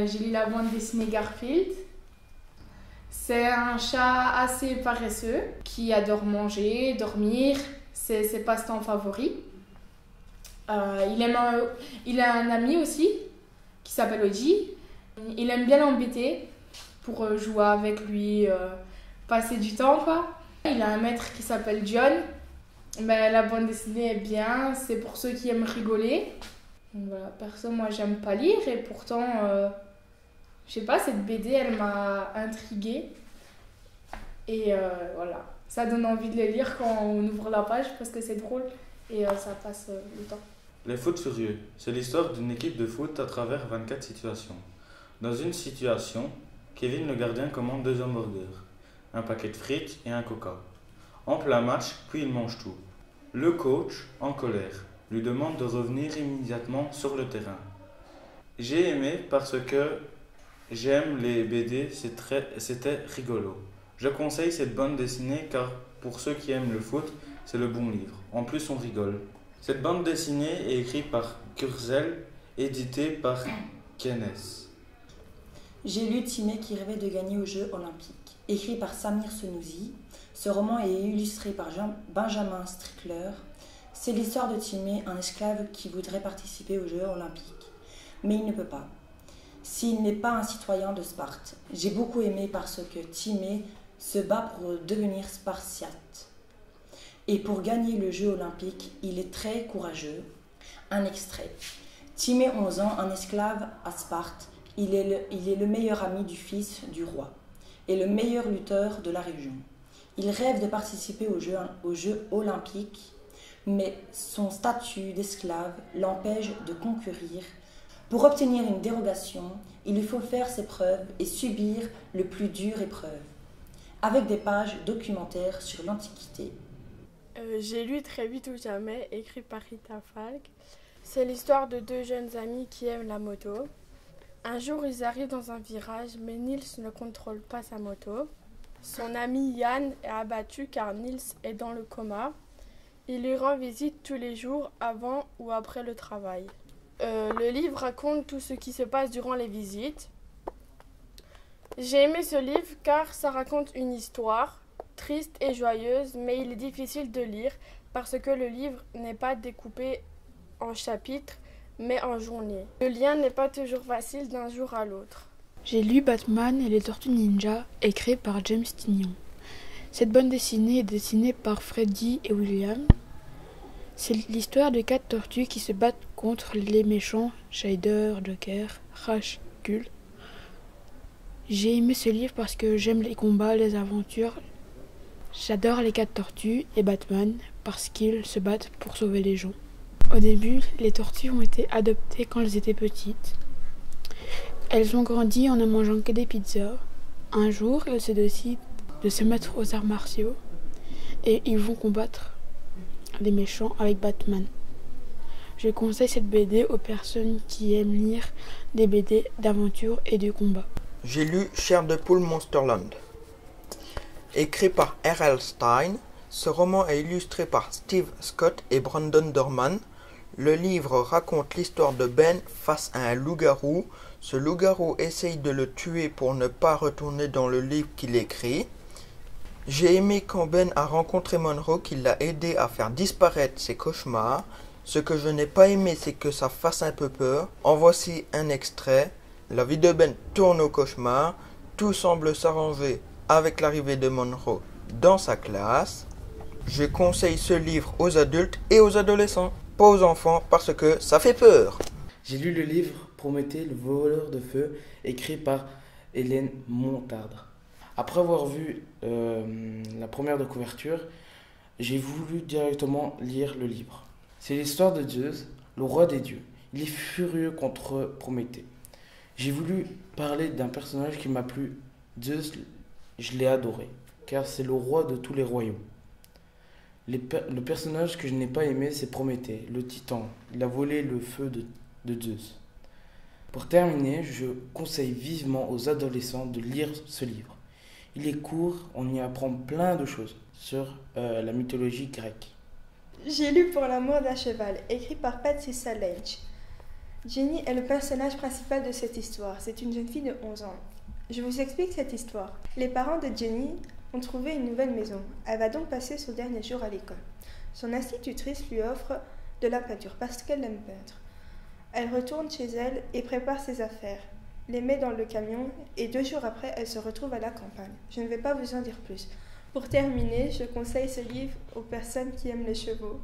J'ai lu la bande dessinée Garfield. C'est un chat assez paresseux qui adore manger, dormir. C'est ses passe-temps favoris. Il a un ami aussi qui s'appelle Oji. Il aime bien l'embêter pour jouer avec lui, passer du temps, quoi. Il a un maître qui s'appelle John. Mais la bande dessinée est bien, c'est pour ceux qui aiment rigoler. Donc voilà, perso, moi j'aime pas lire et pourtant, je sais pas, cette BD elle m'a intriguée. Et voilà, ça donne envie de les lire quand on ouvre la page parce que c'est drôle et ça passe le temps. Les foot furieux, c'est l'histoire d'une équipe de foot à travers 24 situations. Dans une situation, Kevin le gardien commande 2 hamburgers, un paquet de frites et un coca. En plein match, puis il mange tout. Le coach, en colère, lui demande de revenir immédiatement sur le terrain. J'ai aimé parce que j'aime les BD, c'était rigolo. Je conseille cette bande dessinée car pour ceux qui aiment le foot, c'est le bon livre. En plus, on rigole. Cette bande dessinée est écrite par Kurzel, éditée par Kennes. J'ai lu Timé qui rêvait de gagner aux Jeux Olympiques, écrit par Samir Senouzi. Ce roman est illustré par Benjamin Strickler. C'est l'histoire de Timé, un esclave qui voudrait participer aux Jeux Olympiques. Mais il ne peut pas, s'il n'est pas un citoyen de Sparte. J'ai beaucoup aimé parce que Timé se bat pour devenir spartiate. Et pour gagner le jeu olympique, il est très courageux. Un extrait. Timé, 11 ans, un esclave à Sparte. Il est le meilleur ami du fils du roi et le meilleur lutteur de la région. Il rêve de participer aux Jeux olympiques, mais son statut d'esclave l'empêche de concourir. Pour obtenir une dérogation, il lui faut faire ses preuves et subir le plus dur épreuve, avec des pages documentaires sur l'Antiquité. J'ai lu Très vite ou jamais, écrit par Rita Falk. C'est l'histoire de 2 jeunes amis qui aiment la moto. Un jour, ils arrivent dans un virage, mais Nils ne contrôle pas sa moto. Son ami Yann est abattu car Nils est dans le coma. Il lui rend visite tous les jours avant ou après le travail. Le livre raconte tout ce qui se passe durant les visites. J'ai aimé ce livre car ça raconte une histoire triste et joyeuse, mais il est difficile de lire parce que le livre n'est pas découpé en chapitres, mais en journées. Le lien n'est pas toujours facile d'un jour à l'autre. J'ai lu Batman et les Tortues Ninja, écrit par James Tynion. Cette bande dessinée est dessinée par Freddy et William. C'est l'histoire de 4 tortues qui se battent contre les méchants Shredder, Joker, Ra's al Ghul. J'ai aimé ce livre parce que j'aime les combats, les aventures. J'adore les 4 tortues et Batman parce qu'ils se battent pour sauver les gens. Au début, les tortues ont été adoptées quand elles étaient petites. Elles ont grandi en ne mangeant que des pizzas. Un jour, elles se décident de se mettre aux arts martiaux et ils vont combattre les méchants avec Batman. Je conseille cette BD aux personnes qui aiment lire des BD d'aventure et de combat. J'ai lu Chair de poule Monsterland. Écrit par R.L. Stein, ce roman est illustré par Steve Scott et Brandon Dorman. Le livre raconte l'histoire de Ben face à un loup-garou. Ce loup-garou essaye de le tuer pour ne pas retourner dans le livre qu'il écrit. J'ai aimé quand Ben a rencontré Monroe qui l'a aidé à faire disparaître ses cauchemars. Ce que je n'ai pas aimé, c'est que ça fasse un peu peur. En voici un extrait. La vie de Ben tourne au cauchemar. Tout semble s'arranger avec l'arrivée de Monroe dans sa classe. Je conseille ce livre aux adultes et aux adolescents, pas aux enfants parce que ça fait peur. J'ai lu le livre Prométhée, le voleur de feu, écrit par Hélène Montardre. Après avoir vu la première de couverture, j'ai voulu directement lire le livre. C'est l'histoire de Zeus, le roi des dieux. Il est furieux contre Prométhée. J'ai voulu parler d'un personnage qui m'a plu. Zeus, je l'ai adoré, car c'est le roi de tous les royaumes. Le personnage que je n'ai pas aimé, c'est Prométhée, le titan. Il a volé le feu de Zeus. Pour terminer, je conseille vivement aux adolescents de lire ce livre. Il est court, on y apprend plein de choses sur la mythologie grecque. J'ai lu Pour l'amour d'un cheval, écrit par Patricia Lynch. Jenny est le personnage principal de cette histoire. C'est une jeune fille de 11 ans. Je vous explique cette histoire. Les parents de Jenny ont trouvé une nouvelle maison. Elle va donc passer son dernier jour à l'école. Son institutrice lui offre de la peinture parce qu'elle aime peindre. Elle retourne chez elle et prépare ses affaires, les met dans le camion et 2 jours après, elle se retrouve à la campagne. Je ne vais pas vous en dire plus. Pour terminer, je conseille ce livre aux personnes qui aiment les chevaux.